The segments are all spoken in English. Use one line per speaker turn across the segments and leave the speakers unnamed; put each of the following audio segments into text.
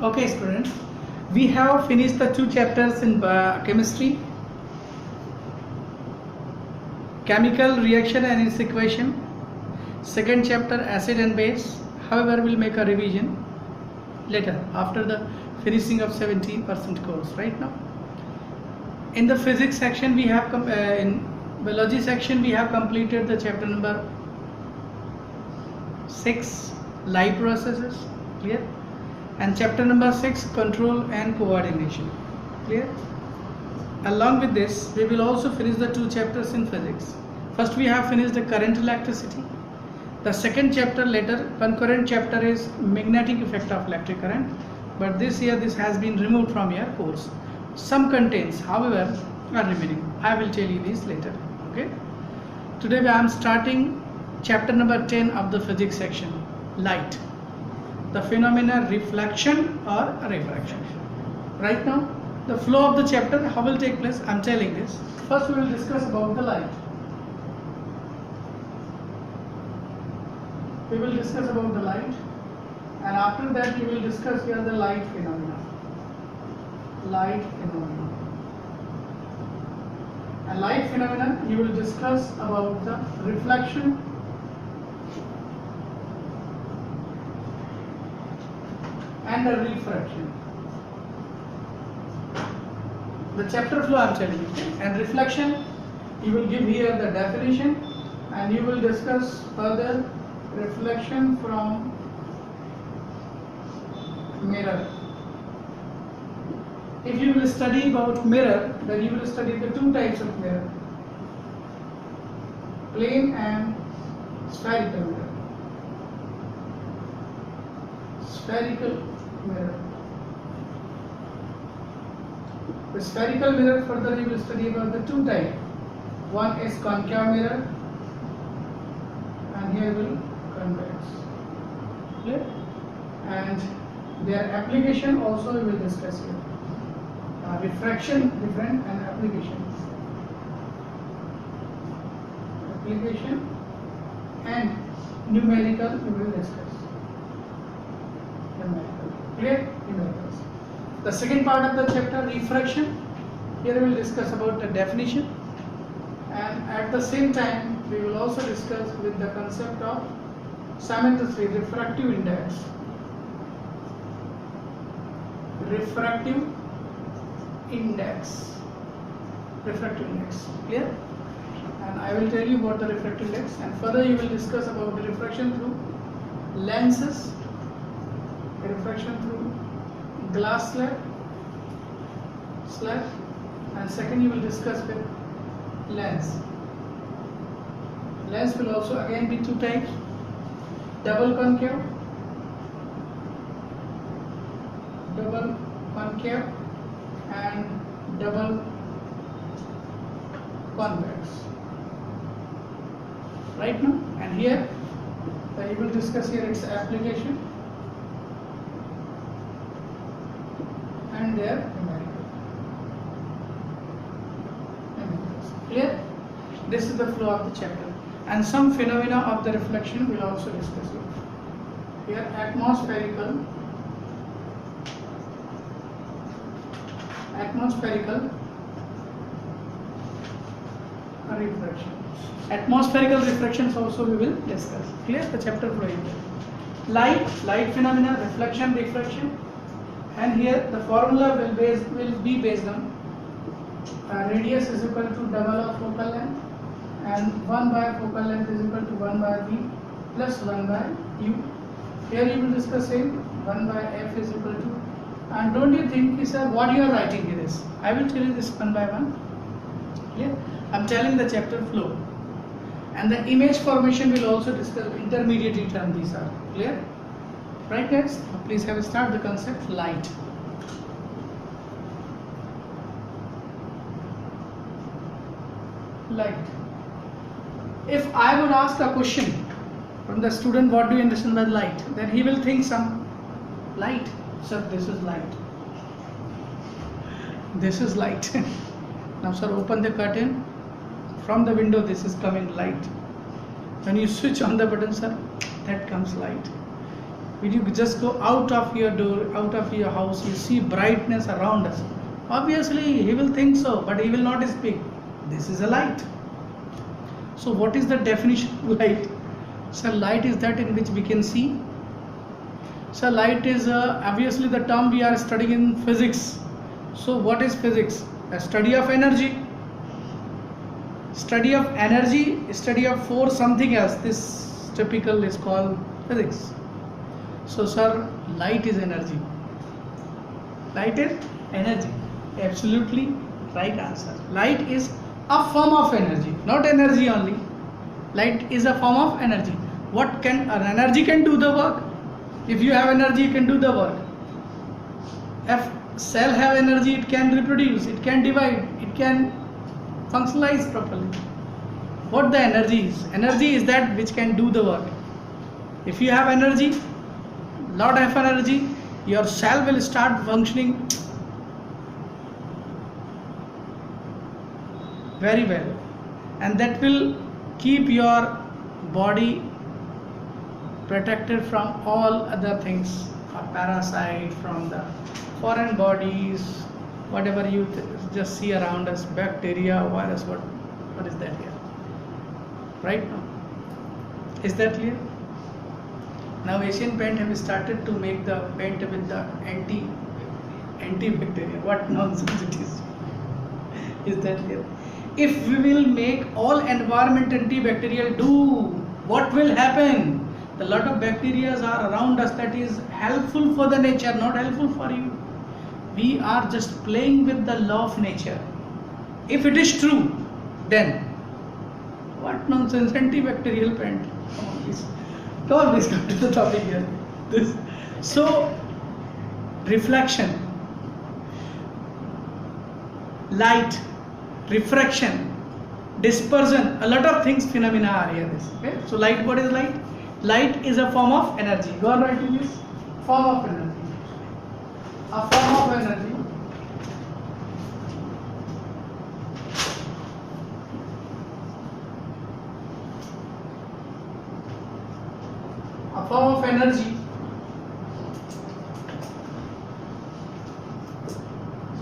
Okay, students, we have finished the two chapters in chemistry, chemical reaction and its equation. Second chapter, acid and base. However, we'll make a revision later after the finishing of 70% course. Right now, in the physics section, we have in biology section we have completed the chapter number 6, life processes. Clear? And chapter number 6, control and coordination. Clear? Along with this, we will also finish the two chapters in physics. First, we have finished the current electricity. The second chapter later, concurrent chapter is magnetic effect of electric current. But this year, this has been removed from your course. Some contents, however, are remaining. I will tell you this later. Okay? Today, I am starting chapter number 10 of the physics section, light. The phenomena reflection or refraction. Right now, the flow of the chapter, how will take place? I am telling this. First, we will discuss about the light. We will discuss about the light, and after that, we will discuss here the light phenomena. Light phenomena. And light phenomena, you will discuss about the reflection and the refraction. The chapter flow I am telling you. And reflection, you will give here the definition, and you will discuss further reflection from mirror. If you will study about mirror, then you will study the two types of mirror, plane and spherical mirror. Spherical mirror. The spherical mirror, further you will study about the two types. One is concave mirror, and here will convex. Clear? And their application also we will discuss here. Refraction different and application. Application and numerical we will discuss. Clear? Numericals. The second part of the chapter, refraction. Here we will discuss about the definition, and at the same time we will also discuss with the concept of simultaneously refractive index. Refractive index. Refractive index. Clear? And I will tell you about the refractive index, and further you will discuss about the refraction through lenses, refraction through glass slab, and second you will discuss with lens. Lens will also again be two types, double concave and double convex. Right now, and here you will discuss here its application and their numericals. Clear? This is the flow of the chapter, and some phenomena of the reflection we will also discuss here. Atmospherical refraction. Atmospherical refractions also we will discuss. Clear? The chapter flow is there. Light phenomena, reflection, refraction, and here the formula will be based on radius is equal to double of focal length, and 1 by focal length is equal to 1 by v plus 1 by u. Here you will discuss same 1 by f is equal to, and don't you think, sir, what you are writing here is? I will tell you this one by one. Clear? I am telling the chapter flow, and the image formation will also discuss. Intermediate term these are. Clear? Right, guys? Please have a start the concept light. Light. If I would ask a question from the student, what do you understand by light? Then he will think some light. Sir, this is light. This is light. Now, sir, open the curtain. From the window, this is coming light. When you switch on the button, sir, that comes light. When you just go out of your door, out of your house, you see brightness around us. Obviously, he will think so, but he will not speak. This is a light. So, what is the definition of light? So, light is that in which we can see. So, light is obviously the term we are studying in physics. So, what is physics? A study of energy. Study of energy, study of force, something else. This typical is called physics. So, sir, light is energy. Light is energy. Absolutely right answer. Light is a form of energy, not energy only. Light is a form of energy. What can an energy can do the work? If you have energy, you can do the work. If cell have energy, it can reproduce, it can divide, it can functionalize properly. What the energy is? Energy is that which can do the work. If you have energy, lot of energy, your cell will start functioning very well, and that will keep your body protected from all other things, a parasite, from the foreign bodies, whatever you just see around us, bacteria, virus, what is that here? Right now, is that clear? Now Asian Paint have started to make the paint with the anti-bacteria. What nonsense it is. Is that clear? If we will make all environment antibacterial, what will happen? A lot of bacteria are around us that is helpful for the nature, not helpful for you. We are just playing with the law of nature. If it is true, then what nonsense, antibacterial paint. Come on, please. Come to the topic here. So, reflection, light, refraction, dispersion, a lot of things, phenomena are here. Okay? So, light, what is light? Light is a form of energy. Go on writing this. Form of energy. A form of energy. A form of energy.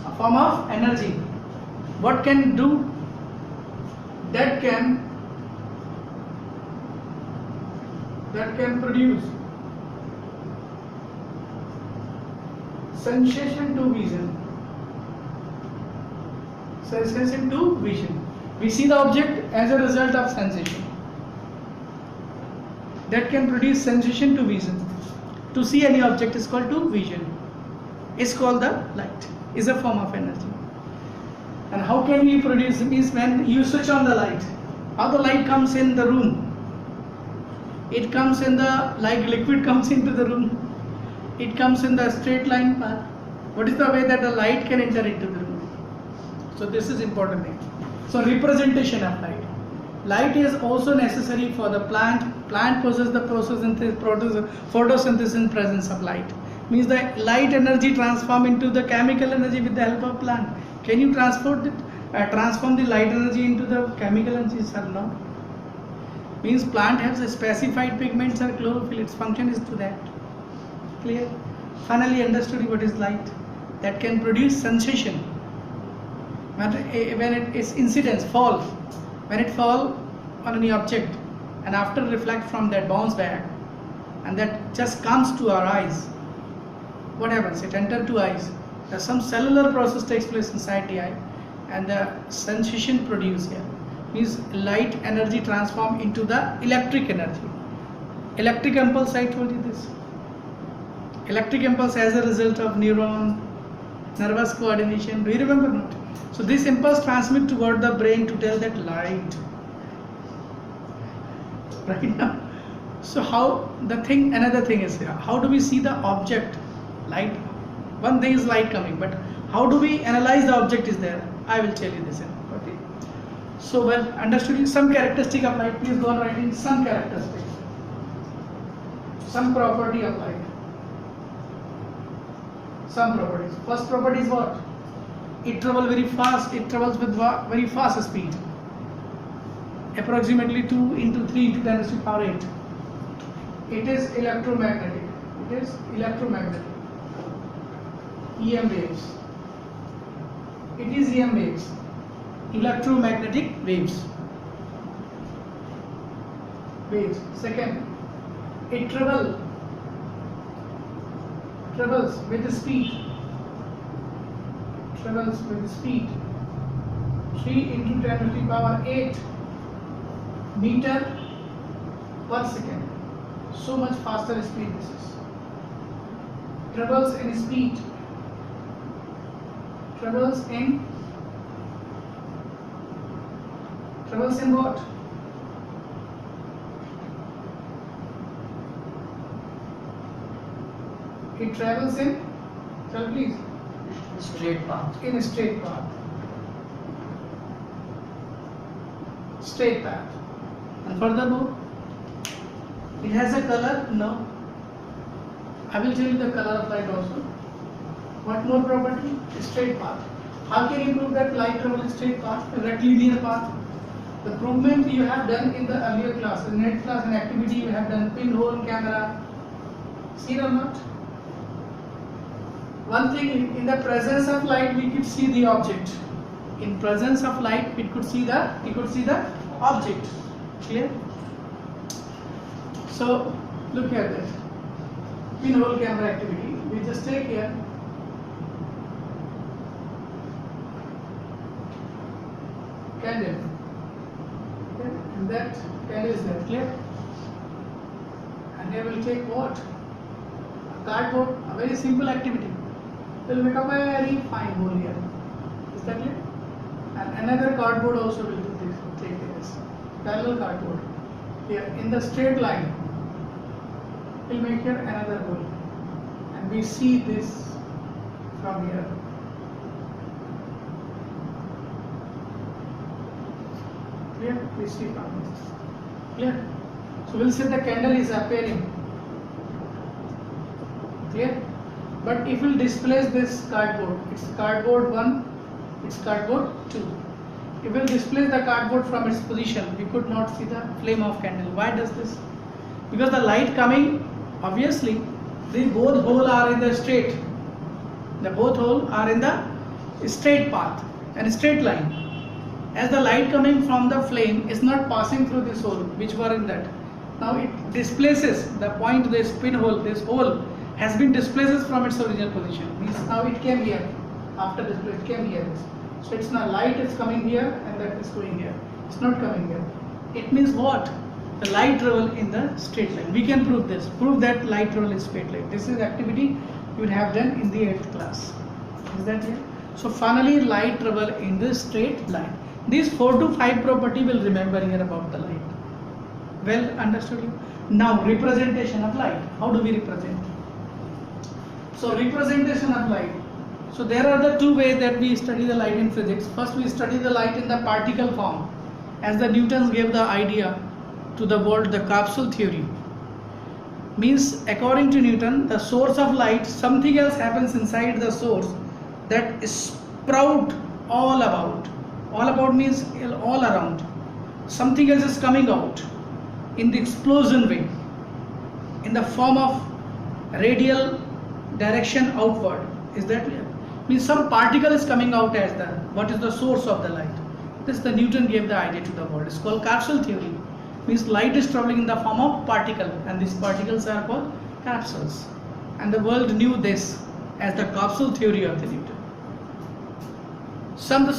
A form of energy. What can do? That can produce sensation to vision. Sensation to vision. We see the object as a result of sensation. That can produce sensation to vision. To see any object is called to vision. Is called the light. Is a form of energy. And how can we produce? Means when you switch on the light, how the light comes in the room. It comes in the, like liquid comes into the room. It comes in the straight line path. What is the way that the light can enter into the room? So this is important thing. So representation of light. Light is also necessary for the plant. Plant possesses the photosynthesis in presence of light. Means the light energy transform into the chemical energy with the help of plant. Can you transform the light energy into the chemical energy? Sir, no. Means plant has a specified pigments or chlorophyll. Its function is to that. Clear? Finally understood what is light. That can produce sensation. When it is incidence, fall. When it fall on any object and after reflect from that, bounce back, and that just comes to our eyes. What happens? It enters to eyes. There's some cellular process takes place inside the eye, and the sensation produced here. Means light energy transform into the electric energy. Electric impulse, I told you this. Electric impulse as a result of neuron, nervous coordination. Do you remember not? So this impulse transmit toward the brain to tell that light. Right now. So how another thing is here. How do we see the object? Light. One thing is light coming, but how do we analyze the object is there? I will tell you this. Okay. So well understood some characteristic of light. Please go on writing some characteristics. Some property of light. Some properties. First property is what? It travels very fast. It travels with very fast speed. Approximately 2 into 3 to 10 to the power 8. It is electromagnetic. It is electromagnetic. EM waves. It is EM waves. Electromagnetic waves. Second, it travels with the speed. 3 into 10 to the power 8 meter per second. So much faster speed this is. Travels in speed. Travels in what? It travels in, tell please.
Straight path.
In a straight path. And furthermore, it has a color? No. I will tell you the color of light also. What more property? A straight path. How can you prove that light travels in straight path, a rectilinear path? The provement you have done in the earlier class, in net class and activity you have done pinhole camera. Seen or not? One thing, in the presence of light we could see the object. In presence of light we could see the object. Clear? So look here that pinhole camera activity. We just take here candle. Okay? And that candle is there. Clear? And they will take what? A cardboard, a very simple activity. Will make a very fine hole here. Is that clear? And another cardboard also will take this. Parallel cardboard. Here in the straight line, we'll make here another hole. And we see this from here. Clear? We see from this. Clear? So we'll say the candle is appearing. Clear? But if we'll displace this cardboard, it's cardboard 1, it's cardboard 2. If we'll displace the cardboard from its position, we could not see the flame of candle. Why does this? Because the light coming, obviously, the both holes are in the straight. The both holes are in the straight path and straight line. As the light coming from the flame is not passing through this hole, which were in that. Now it displaces the point, this pinhole, this hole has been displaced from its original position. Means now it came here. After display, it came here. So it's not light is coming here and that is going here. It's not coming here. It means what? The light travel in the straight line. We can prove this. Prove that light travel in straight line. This is activity you would have done in the 8th class. Is that clear? So finally, light travel in the straight line. These 4 to 5 property will remember here about the light. Well understood? Now representation of light. How do we represent? So representation of light. So there are the two ways that we study the light in physics. First we study the light in the particle form, as the Newtons gave the idea to the world, the capsule theory. Means according to Newton, the source of light, something else happens inside the source that sprout all about. All about means all around. Something else is coming out in the explosion way, in the form of radial direction outward. Is that clear? Means some particle is coming out as the, what is the source of the light. This the Newton gave the idea to the world. It's called capsule theory. Means light is traveling in the form of particle, and these particles are called capsules. And the world knew this as the capsule theory of the Newton. Some of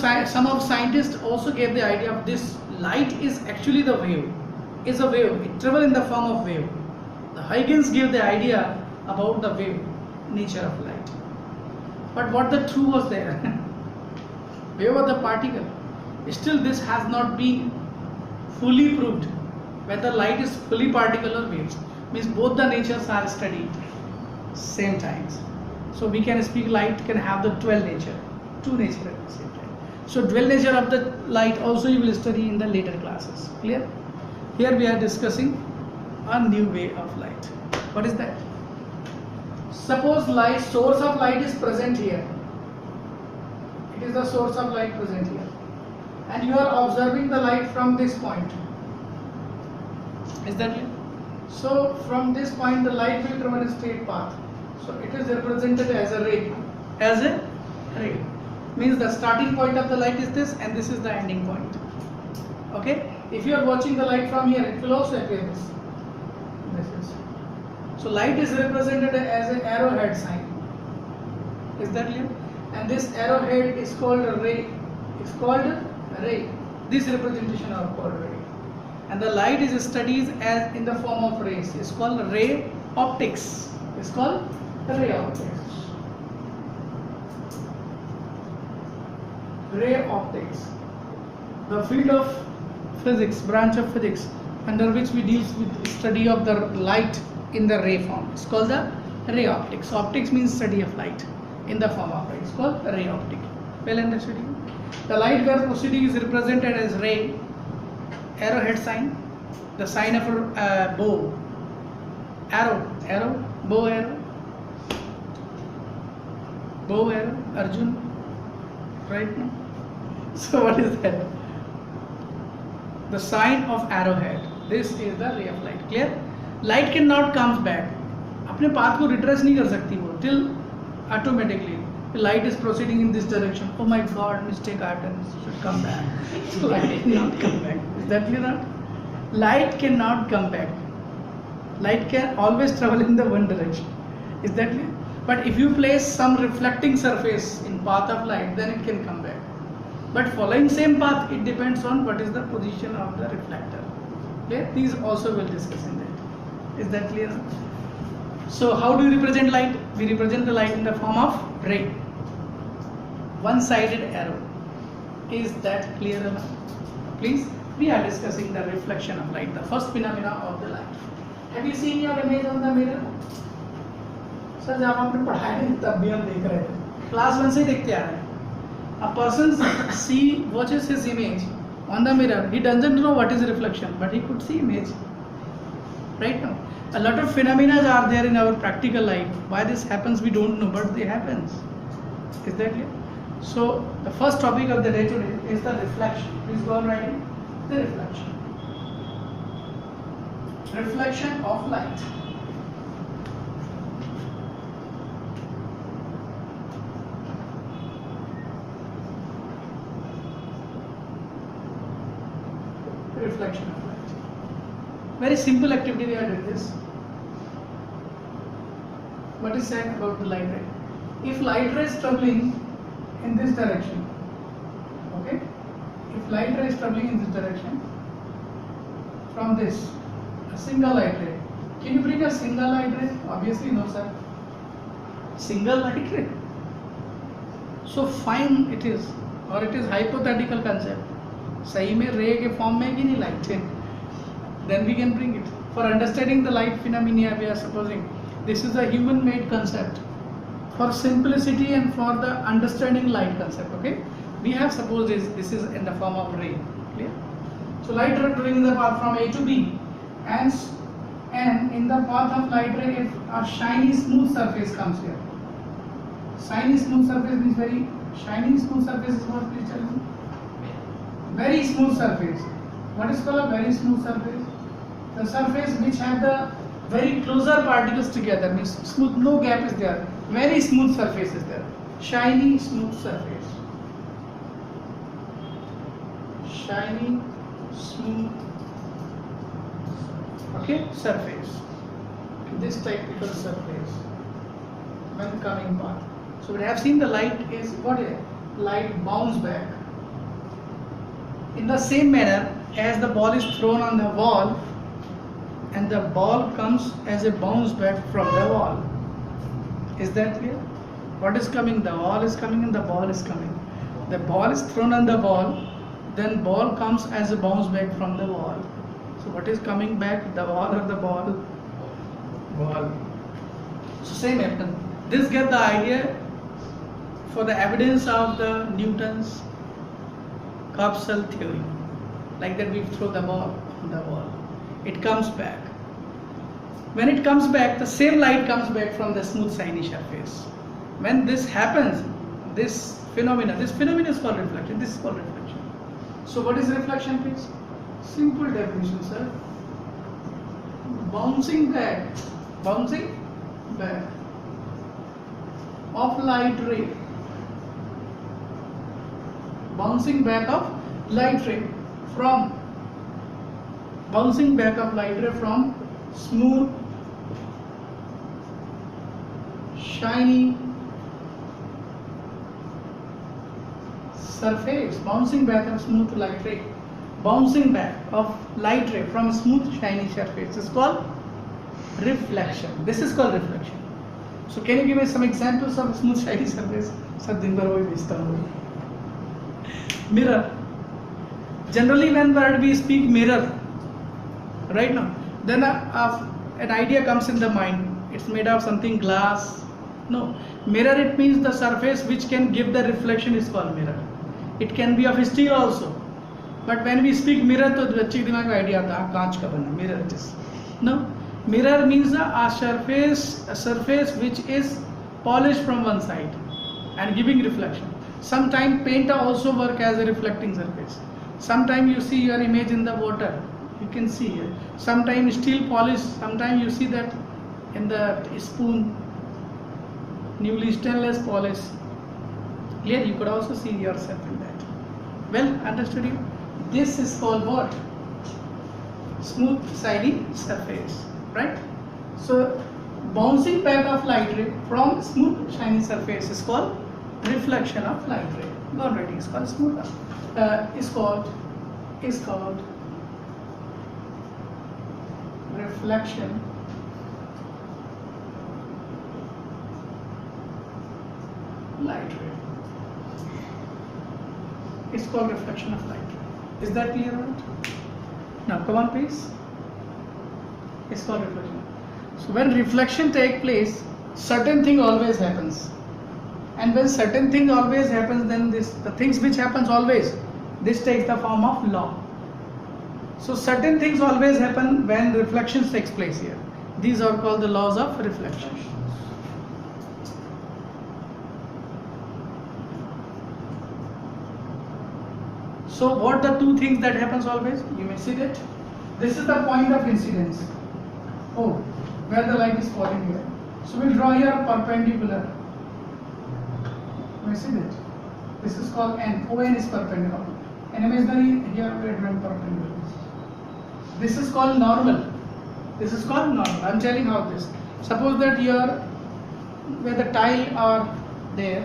scientists also gave the idea of this light is actually the wave. Is a wave. It travels in the form of wave. The Huygens gave the idea about the wave nature of light. But what the truth was there? Wave of the particle. Still this has not been fully proved whether light is fully particle or waves. Means both the natures are studied same times. So we can speak light can have the dual nature, two nature at the same time. So dual nature of the light also you will study in the later classes. Clear? Here we are discussing a new way of light. What is that? Suppose light, source of light is present here. It is the source of light present here. And you are observing the light from this point. Is that clear? So from this point the light will travel a straight path. So it is represented as a ray. As a ray. Means the starting point of the light is this and this is the ending point. Okay? If you are watching the light from here, it will also appear this. This is. So light is represented as an arrowhead sign. Is that clear? And this arrowhead is called a ray. It's called a ray. This representation are called ray. And the light is studied as in the form of rays. It's called ray optics. It's called ray optics. Ray optics. The field of physics, branch of physics, under which we deal with study of the light in the ray form. It's called the ray optics. Optics means study of light in the form of ray. It's called ray optic. Well understood? The light wave proceeding is represented as ray, arrowhead sign, the sign of a bow, arrow, bow arrow, Arjun, right now. So what is that? The sign of arrowhead. This is the ray of light. Clear? Light cannot come back. अपने path को retrace नहीं कर सकती वो till automatically. The light is proceeding in this direction. Oh my God, mistake I have done. Should come back. So light cannot come back. Is that clear? Light cannot come back. Light can always travel in the one direction. Is that clear? But if you place some reflecting surface in path of light, then it can come back. But following same path, it depends on what is the position of the reflector. Okay? These also will discuss in that. Is that clear? So how do we represent light? We represent the light in the form of ray. One-sided arrow. Is that clear enough? Please, we are discussing the reflection of light, the first phenomena of the light. Have you seen your image on the mirror? Sir, जब आपने पढ़ाया नहीं तब भी हम देख रहे थे. Class 1 से देखते आ रहे हैं. A person watches his image on the mirror. He doesn't know what is reflection, but he could see image. Right now, a lot of phenomena are there in our practical life. Why this happens, we don't know, but they happens. Is that clear? So the first topic of the day today is the reflection. Please go on writing the reflection. Reflection of light. Reflection of light. Very simple activity we are doing this. What is said about the light ray? If light ray is traveling in this direction, okay? If light ray is traveling in this direction, from this, a single light ray. Can you bring a single light ray? Obviously no, sir. Single light ray. So fine it is, or it is hypothetical concept. सही में रे के form में कि नहीं light है, then we can bring it for understanding the light phenomena. We are supposing this is a human made concept for simplicity and for the understanding light concept. Okay, we have supposed this is in the form of ray. Clear? So light ray traveling in the path from A to B, and in the path of light ray, if a shiny smooth surface comes here, shiny smooth surface means very shiny smooth surface is what? Please tell me. Very smooth surface. What is called a very smooth surface? The surface which have the very closer particles together, means smooth, no gap is there. Very smooth surface is there. Shiny smooth surface. Shiny smooth, okay, surface. This type of surface when coming path. So we have seen the light is what is it? Light bounce back. In the same manner as the ball is thrown on the wall and the ball comes as a bounce back from the wall. Is that clear? What is coming? The ball is coming and the ball is coming. The ball is thrown on the wall, then ball comes as a bounce back from the wall. So what is coming back? The wall or the ball? Ball. So same happen. This get the idea for the evidence of the Newton's capsule theory. Like that we throw the ball on the wall. It comes back. When it comes back, the same light comes back from the smooth shiny surface. When this happens, this phenomena is called reflection. This is called reflection. So what is reflection, please? Simple definition, sir. bouncing back of light ray, bouncing back of light ray from smooth shiny surface, bouncing back of smooth light ray, bouncing back of light ray from a smooth shiny surface is called reflection. This is called reflection. So can you give me some examples of smooth shiny surface? Sir, din bhar wohi bhejta hu. Mirror. Generally when we speak mirror, right now, then an idea comes in the mind. It's made of something glass. No, mirror, it means the surface which can give the reflection is called mirror. It can be of steel also. But when we speak mirror, तो बच्चे के दिमाग में idea आता है कांच का बना mirror it is. No, mirror means a surface which is polished from one side and giving reflection. Sometimes paint also work as a reflecting surface. Sometimes you see your image in the water, you can see here. Sometimes steel polish, sometimes you see that in the spoon, newly stainless polish. Here you could also see yourself in that. Well, understood you? This is called what? Smooth shiny surface, right? So bouncing back of light ray from smooth shiny surface is called reflection of light ray. Already is called smooth. Is called reflection light ray. It's called reflection of light ray. Is that clear or not? Now come on please. It's called reflection. So when reflection takes place, certain thing always happens. And when certain thing always happens, then the things which happens always, this takes the form of law. So certain things always happen when reflection takes place here. These are called the laws of reflection. So what the two things that happens always? You may see that. This is the point of incidence. Oh, where the light is falling here. So we'll draw here perpendicular. You may see that. This is called N. ON is perpendicular. And imaginary here we are drawing perpendicular. This is called normal. This is called normal. I am telling how this. Suppose that here where the tile are there.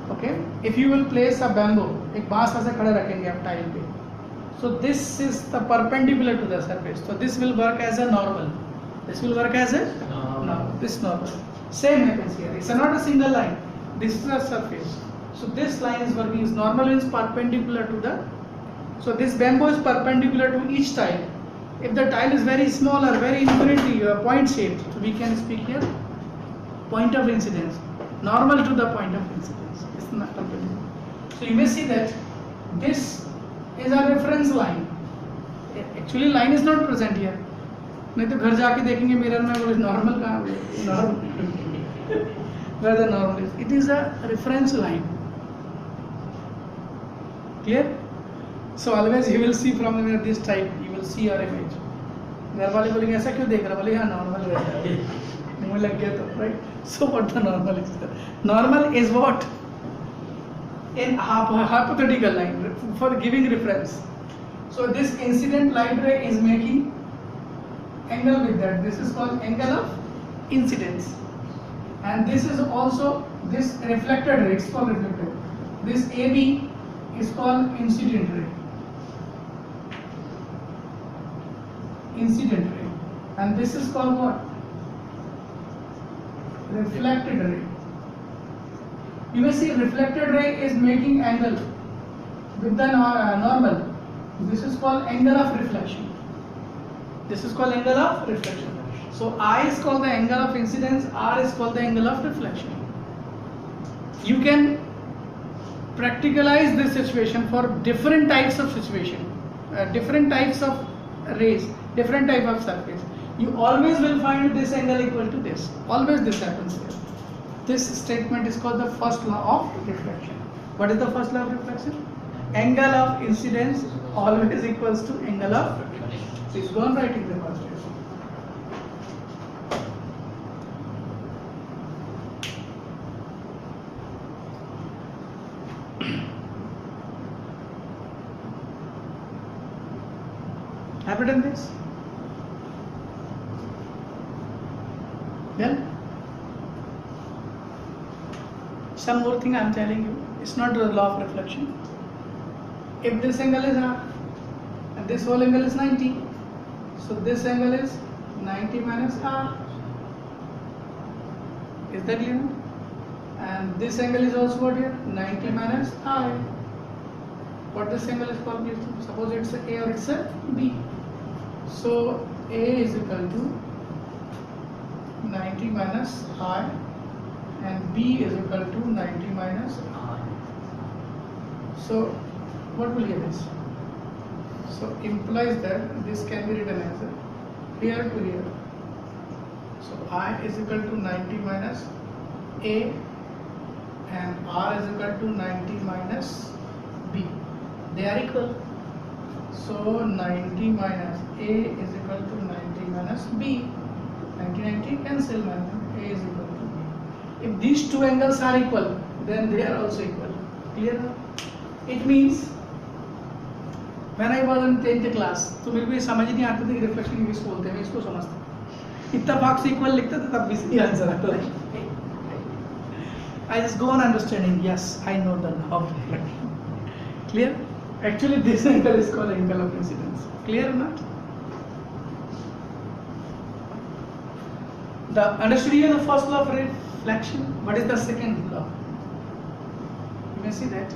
Okay, if you will place a bamboo, एक बांस ऐसे खड़ा रखेंगे आप tile पे, so this is the perpendicular to the surface, so this will work as a normal. This will work as a normal. This normal. Same happens here. It's not a single line. This is a surface. So this line is working. Is normal means perpendicular to the. So this bamboo is perpendicular to each tile. If the tile is very small or very infinitely point shaped, so we can speak here point of incidence, normal to the point of incidence. It's not perpendicular. So you may see that this is a reference line. Actually line is not present here. नहीं तो घर जाके देखेंगे mirror में वो normal कहाँ है? Normal where the normal is. It is a reference line. Clear? So always you will see from the mirror this type. You will see your image. घर वाले बोलेंगे ऐसा क्यों देख रहा? बोले हाँ नॉर्मल रहता है. मुँह लग गया तो right? So what the normal is? Normal is what? In hypothetical line for giving reference. So this incident light ray is making angle with that. This is called angle of incidence. And this is also this reflected ray. It's called reflected. This AB is called incident ray. Incident ray. And this is called what? Reflected ray. You may see reflected ray is making angle with the normal. This is called angle of reflection. This is called angle of reflection. So I is called the angle of incidence, R is called the angle of reflection. You can practicalize this situation for different types of situation, different types of rays, different type of surface. You always will find this angle equal to this. Always this happens here. This statement is called the first law of reflection. What is the first law of reflection? Angle of incidence always equals to angle of reflection. Please go on writing the first. Have you done this? Well, some more thing I am telling you. It's not the law of reflection. If this angle is R and this whole angle is 90, so this angle is 90 minus R. Is that clear? And this angle is also what here? 90 minus I. What this angle is called, please? Suppose it's a A or it's a B. So A is equal to 90 minus I and B is equal to 90 minus I. So what will give this? So implies that this can be written as a here to here. So I is equal to 90 minus A and R is equal to 90 minus B. They are equal. So 90 minus A is equal to 90 minus B. 90 cancel, minus A is equal to B. If these two angles are equal, then they are also equal. Clear? It means when I was in 10th class, तो मेरे को ये समझ नहीं आता था कि reflection English बोलते हैं, मैं इसको समझता इत्तेफाक से इक्वल लिखता था तब भी सही आंसर आता था. I just go on understanding. Yes, I know the law of reflection. Clear? Actually, this angle is called angle of incidence. Clear or not? The understood here the first law of reflection. What is the second law? You may see that.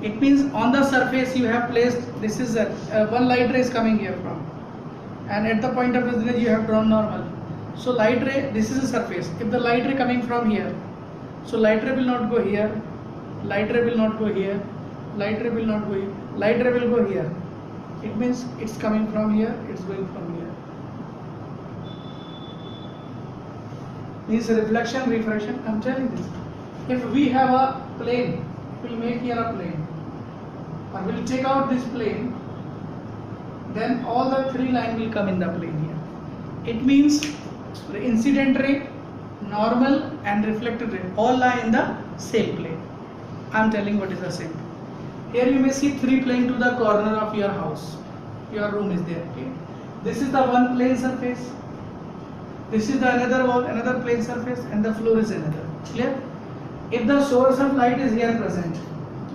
It means on the surface you have placed, this is one light ray is coming here from, and at the point of incidence you have drawn normal. So light ray, this is a surface. If the light ray coming from here, so light ray will not go here, light ray will not go here, light ray will not go here, light ray will go here. It means it's coming from here, it's going from here. Means reflection, refraction. I'm telling this. If we have a plane, we'll make here a plane, or we'll take out this plane, then all the three lines will come in the plane here. It means the incident ray, normal and reflected ray all lie in the same plane. I'm telling what is the same. Here you may see three plane to the corner of your house. Your room is there. Okay? This is the one plane surface. This is the another wall, another plane surface, and the floor is another. Clear? If the source of light is here present,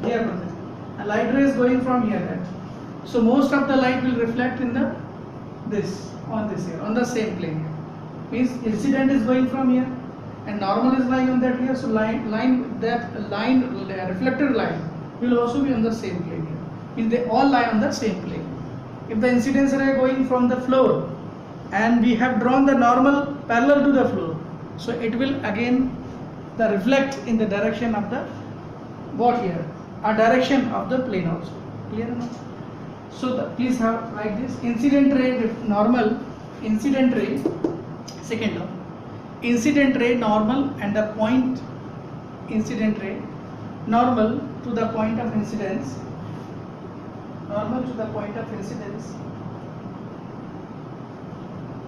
a light ray is going from here, right? So most of the light will reflect in the on the same plane here. Means incident is going from here, and normal is lying on that here. So reflected line will also be on the same plane here. Means they all lie on the same plane. If the incidence ray going from the floor, and we have drawn the normal parallel to the floor, so it will again reflect in the direction of the what here, a direction of the plane also. Clear enough? So please have like this: incident ray normal, incident ray, second law, incident ray normal and the point incident ray normal to the point of incidence, normal to the point of incidence,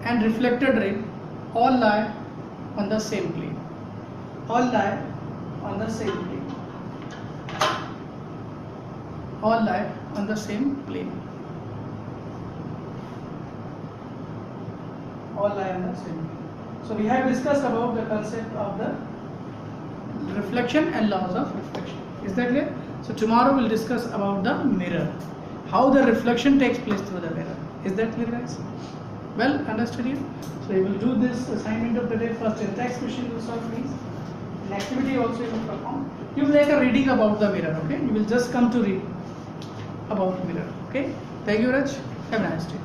and reflected ray all lie on the same plane. All lie on the same plane. All lie on the same plane. All lie on the same plane. So we have discussed about the concept of the reflection and laws of reflection. Is that clear? So tomorrow we'll discuss about the mirror. How the reflection takes place through the mirror. Is that clear, guys? Well understood here? So you will do this assignment of the day first in text question you will solve please. In activity also you will perform. You will make a reading about the mirror, okay? You will just come to read about mirror, okay? Thank you, Raj. Have a nice day.